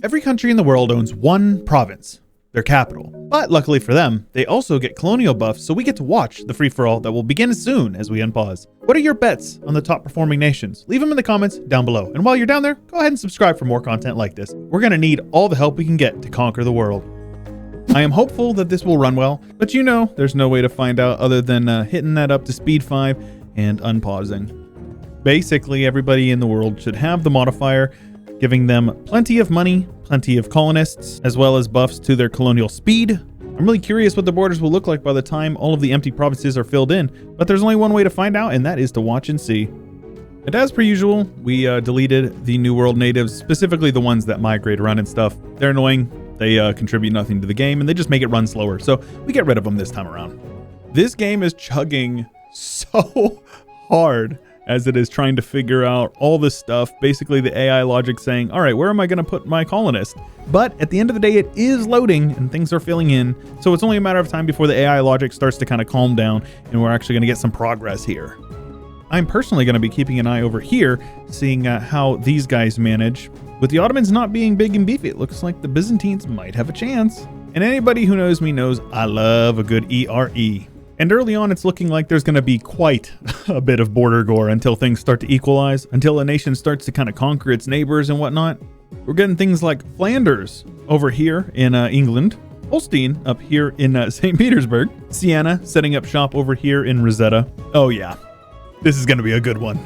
Every country in the world owns one province, their capital. But luckily for them, they also get colonial buffs, so we get to watch the free-for-all that will begin soon as we unpause. What are your bets on the top performing nations? Leave them in the comments down below. And while you're down there, go ahead and subscribe for more content like this. We're gonna need all the help we can get to conquer the world. I am hopeful that this will run well, but you know, there's no way to find out other than hitting that up to speed 5 and unpausing. Basically, everybody in the world should have the modifier, giving them plenty of money, plenty of colonists, as well as buffs to their colonial speed. I'm really curious what the borders will look like by the time all of the empty provinces are filled in, but there's only one way to find out, and that is to watch and see. And as per usual, we deleted the New World natives, specifically the ones that migrate around and stuff. They're annoying, they contribute nothing to the game, and they just make it run slower, so we get rid of them this time around. This game is chugging so hard as it is trying to figure out all this stuff. Basically the AI logic saying, all right, where am I going to put my colonist? But at the end of the day, it is loading and things are filling in. So it's only a matter of time before the AI logic starts to kind of calm down and we're actually going to get some progress here. I'm personally going to be keeping an eye over here, seeing how these guys manage. With the Ottomans not being big and beefy, it looks like the Byzantines might have a chance. And anybody who knows me knows I love a good ERE. And early on, it's looking like there's going to be quite a bit of border gore until things start to equalize, until a nation starts to kind of conquer its neighbors and whatnot. We're getting things like Flanders over here in England, Holstein up here in St. Petersburg, Siena setting up shop over here in Rosetta. Oh yeah, this is going to be a good one.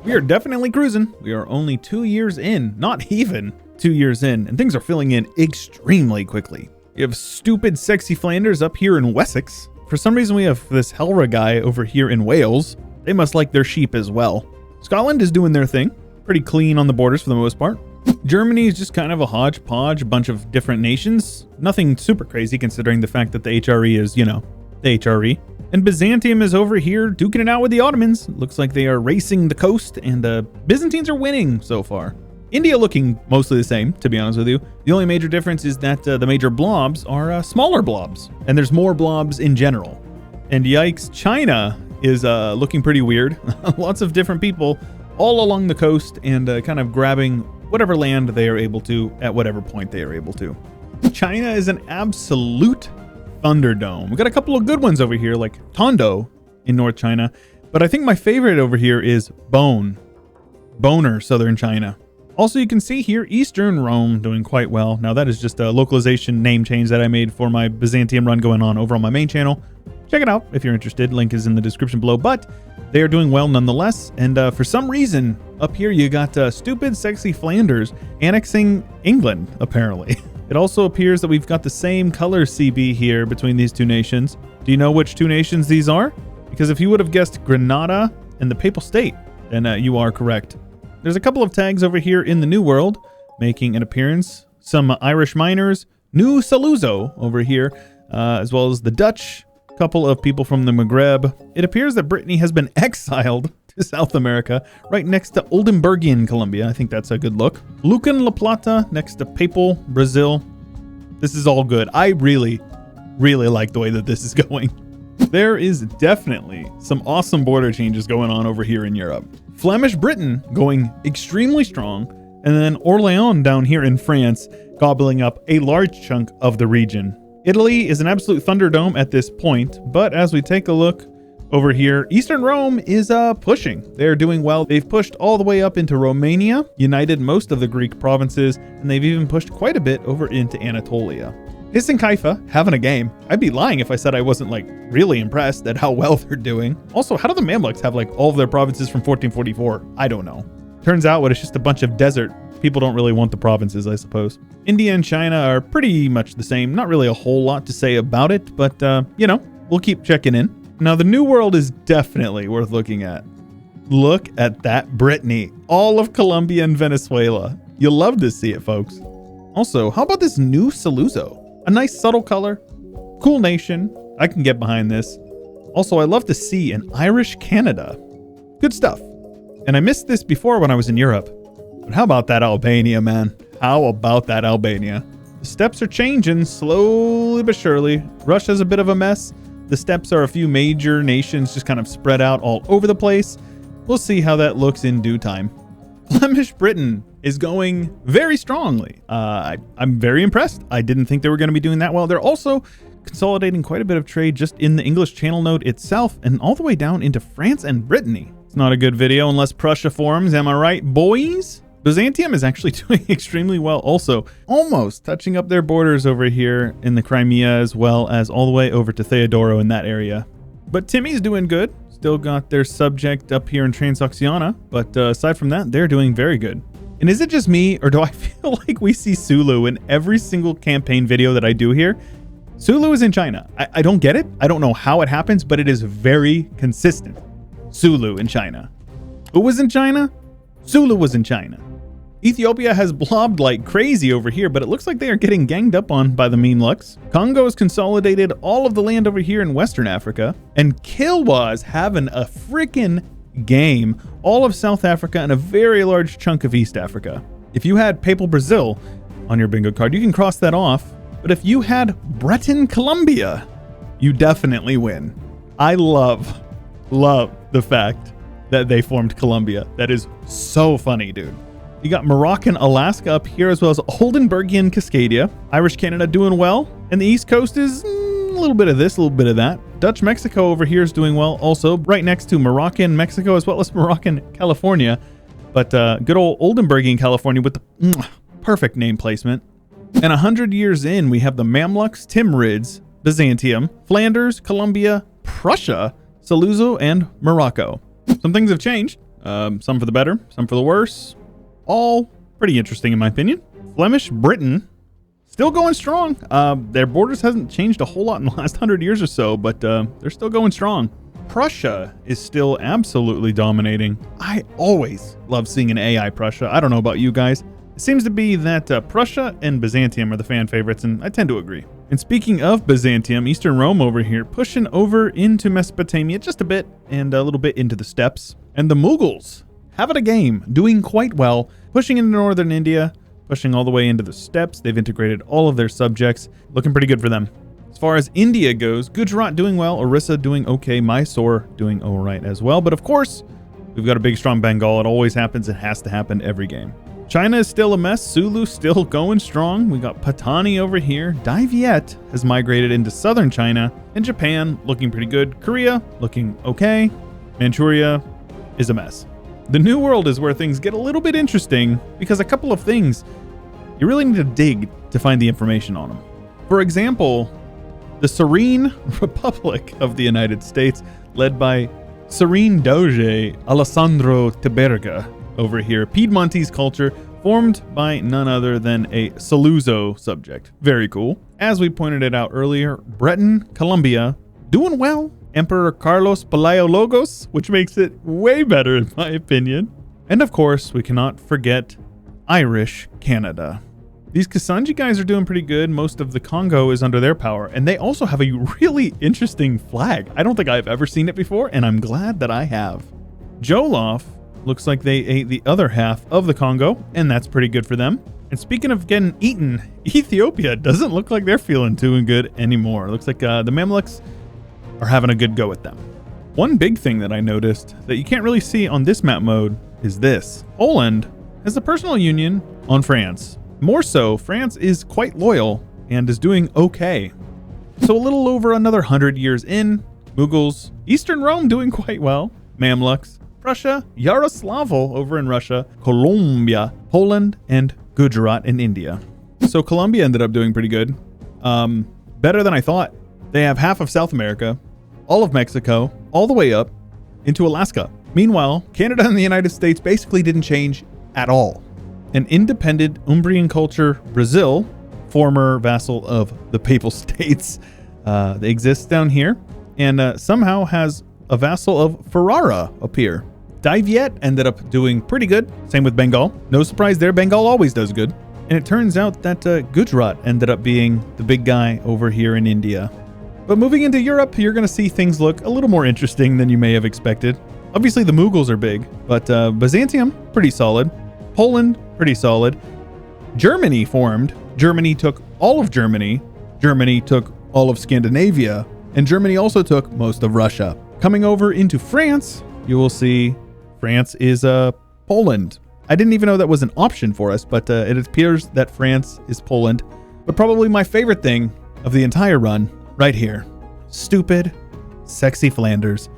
We are definitely cruising. We are only 2 years in, not even 2 years in, and things are filling in extremely quickly. You have stupid sexy Flanders up here in Wessex. For some reason, we have this Helra guy over here in Wales. They must like their sheep as well. Scotland is doing their thing. Pretty clean on the borders for the most part. Germany is just kind of a hodgepodge, a bunch of different nations. Nothing super crazy considering the fact that the HRE is, you know, the HRE. And Byzantium is over here duking it out with the Ottomans. Looks like they are racing the coast and Byzantines are winning so far. India looking mostly the same, to be honest with you. The only major difference is that the major blobs are smaller blobs, and there's more blobs in general. And yikes, China is looking pretty weird. Lots of different people all along the coast and kind of grabbing whatever land they are able to at whatever point they are able to. China is an absolute thunderdome. We got a couple of good ones over here, like Tondo in North China, but I think my favorite over here is Boner, Southern China. Also, you can see here Eastern Rome doing quite well. Now, that is just a localization name change that I made for my Byzantium run going on over on my main channel. Check it out if you're interested. Link is in the description below, but they are doing well nonetheless. And for some reason, up here, you got stupid, sexy Flanders annexing England, apparently. It also appears that we've got the same color CB here between these two nations. Do you know which two nations these are? Because if you would have guessed Granada and the Papal State, then you are correct. There's a couple of tags over here in the New World making an appearance. Some Irish miners, New Saluzzo over here, as well as the Dutch, a couple of people from the Maghreb. It appears that Brittany has been exiled to South America, right next to Oldenburgian Colombia. I think that's a good look. Lucan La Plata next to Papal Brazil. This is all good. I really like the way that this is going. There is definitely some awesome border changes going on over here in Europe. Flemish Britain going extremely strong, and then Orléans down here in France gobbling up a large chunk of the region. Italy is an absolute thunderdome at this point, but as we take a look over here, Eastern Rome is pushing. They're doing well. They've pushed all the way up into Romania, united most of the Greek provinces, and they've even pushed quite a bit over into Anatolia. Hiss and Kaifa having a game. I'd be lying if I said I wasn't like really impressed at how well they're doing. Also, how do the Mamluks have like all of their provinces from 1444? I don't know. Turns out it's just a bunch of desert. People don't really want the provinces, I suppose. India and China are pretty much the same. Not really a whole lot to say about it, but you know, we'll keep checking in. Now, the New World is definitely worth looking at. Look at that Brittany. All of Colombia and Venezuela. You'll love to see it, folks. Also, how about this New Saluzzo? A nice subtle color, cool nation. I can get behind this. Also, I love to see an Irish Canada. Good stuff. And I missed this before when I was in Europe. But how about that Albania, man? How about that Albania? The steps are changing slowly but surely. Russia's a bit of a mess. The steps are a few major nations just kind of spread out all over the place. We'll see how that looks in due time. Flemish Britain is going very strongly. I'm very impressed. I didn't think they were going to be doing that well. They're also consolidating quite a bit of trade just in the English Channel node itself and all the way down into France and Brittany. It's not a good video unless Prussia forms, am I right, boys? Byzantium is actually doing extremely well also, almost touching up their borders over here in the Crimea as well as all the way over to Theodoro in that area. But Timmy's doing good. Still got their subject up here in Transoxiana, but aside from that, they're doing very good. And is it just me, or do I feel like we see Sulu in every single campaign video that I do here? Sulu is in China. I don't get it. I don't know how it happens, but it is very consistent. Sulu in China. Who was in China? Sulu was in China. Ethiopia has blobbed like crazy over here, but it looks like they are getting ganged up on by the Meanlux. Congo has consolidated all of the land over here in Western Africa, and Kilwa is having a freaking game. All of South Africa and a very large chunk of East Africa. If you had Papal Brazil on your bingo card, you can cross that off. But if you had Breton Colombia, you definitely win. I love the fact that they formed Colombia. That is so funny, dude. You got Moroccan Alaska up here, as well as Oldenburgian Cascadia. Irish Canada doing well. And the East Coast is a little bit of this, a little bit of that. Dutch Mexico over here is doing well also, right next to Moroccan Mexico, as well as Moroccan California. But good old Oldenburgian California with the perfect name placement. And 100 years in, we have the Mamluks, Timurids, Byzantium, Flanders, Colombia, Prussia, Saluzzo, and Morocco. Some things have changed. Some for the better, some for the worse. All pretty interesting in my opinion. Flemish Britain, still going strong. Their borders hasn't changed a whole lot in the last 100 years or so, but they're still going strong. Prussia is still absolutely dominating. I always love seeing an AI Prussia. I don't know about you guys. It seems to be that Prussia and Byzantium are the fan favorites, and I tend to agree. And speaking of Byzantium, Eastern Rome over here, pushing over into Mesopotamia just a bit, and a little bit into the steppes. And the Mughals having a game, doing quite well, pushing into northern India, pushing all the way into the steppes. They've integrated all of their subjects, looking pretty good for them. As far as India goes, Gujarat doing well, Orissa doing okay, Mysore doing all right as well. But of course, we've got a big, strong Bengal. It always happens. It has to happen every game. China is still a mess. Sulu still going strong. We got Patani over here. Dai Viet has migrated into southern China. And Japan looking pretty good. Korea looking okay. Manchuria is a mess. The New World is where things get a little bit interesting because a couple of things you really need to dig to find the information on them. For example, the Serene Republic of the United States, led by Serene Doge Alessandro Tiberga over here. Piedmontese culture formed by none other than a Saluzzo subject. Very cool. As we pointed it out earlier, Breton Colombia doing well. Emperor Carlos Palaiologos, which makes it way better in my opinion. And of course, we cannot forget Irish Canada. These Kasanji guys are doing pretty good. Most of the Congo is under their power, and they also have a really interesting flag. I don't think I've ever seen it before, and I'm glad that I have. Jolof looks like they ate the other half of the Congo, and that's pretty good for them. And speaking of getting eaten, Ethiopia doesn't look like they're feeling too good anymore. It looks like the Mamluks are having a good go at them. One big thing that I noticed that you can't really see on this map mode is this. Poland has a personal union on France. More so, France is quite loyal and is doing okay. So a little over another 100 years in, Mughals, Eastern Rome doing quite well, Mamluks, Prussia, Yaroslavl over in Russia, Colombia, Poland, and Gujarat in India. So Colombia ended up doing pretty good. Better than I thought. They have half of South America, all of Mexico, all the way up into Alaska. Meanwhile, Canada and the United States basically didn't change at all. An independent Umbrian culture, Brazil, former vassal of the Papal States, they exist down here, and somehow has a vassal of Ferrara up here. Dai Viet ended up doing pretty good. Same with Bengal. No surprise there, Bengal always does good. And it turns out that Gujarat ended up being the big guy over here in India. But moving into Europe, you're going to see things look a little more interesting than you may have expected. Obviously, the Mughals are big, but Byzantium, pretty solid. Poland, pretty solid. Germany formed. Germany took all of Germany. Germany took all of Scandinavia. And Germany also took most of Russia. Coming over into France, you will see France is Poland. I didn't even know that was an option for us, but it appears that France is Poland. But probably my favorite thing of the entire run, right here. Stupid, sexy Flanders.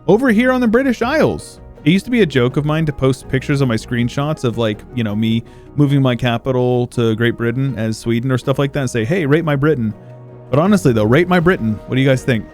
Over here on the British Isles. It used to be a joke of mine to post pictures of my screenshots of like, you know, me moving my capital to Great Britain as Sweden or stuff like that and say, hey, rate my Britain. But honestly though, rate my Britain. What do you guys think?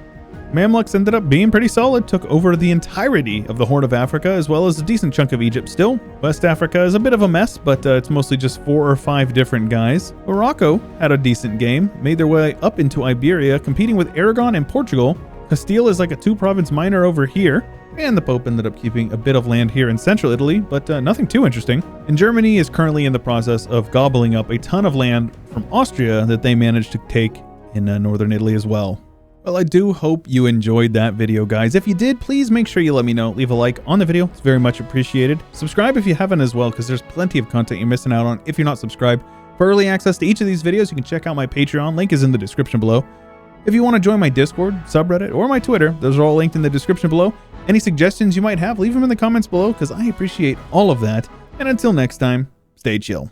Mamluks ended up being pretty solid, took over the entirety of the Horn of Africa as well as a decent chunk of Egypt still. West Africa is a bit of a mess, but it's mostly just 4 or 5 different guys. Morocco had a decent game, made their way up into Iberia, competing with Aragon and Portugal. Castile is like a 2-province minor over here. And the Pope ended up keeping a bit of land here in central Italy, but nothing too interesting. And Germany is currently in the process of gobbling up a ton of land from Austria that they managed to take in northern Italy as well. Well, I do hope you enjoyed that video, guys. If you did, please make sure you let me know. Leave a like on the video. It's very much appreciated. Subscribe if you haven't as well, because there's plenty of content you're missing out on if you're not subscribed. For early access to each of these videos, you can check out my Patreon. Link is in the description below. If you want to join my Discord, subreddit, or my Twitter, those are all linked in the description below. Any suggestions you might have, leave them in the comments below, because I appreciate all of that. And until next time, stay chill.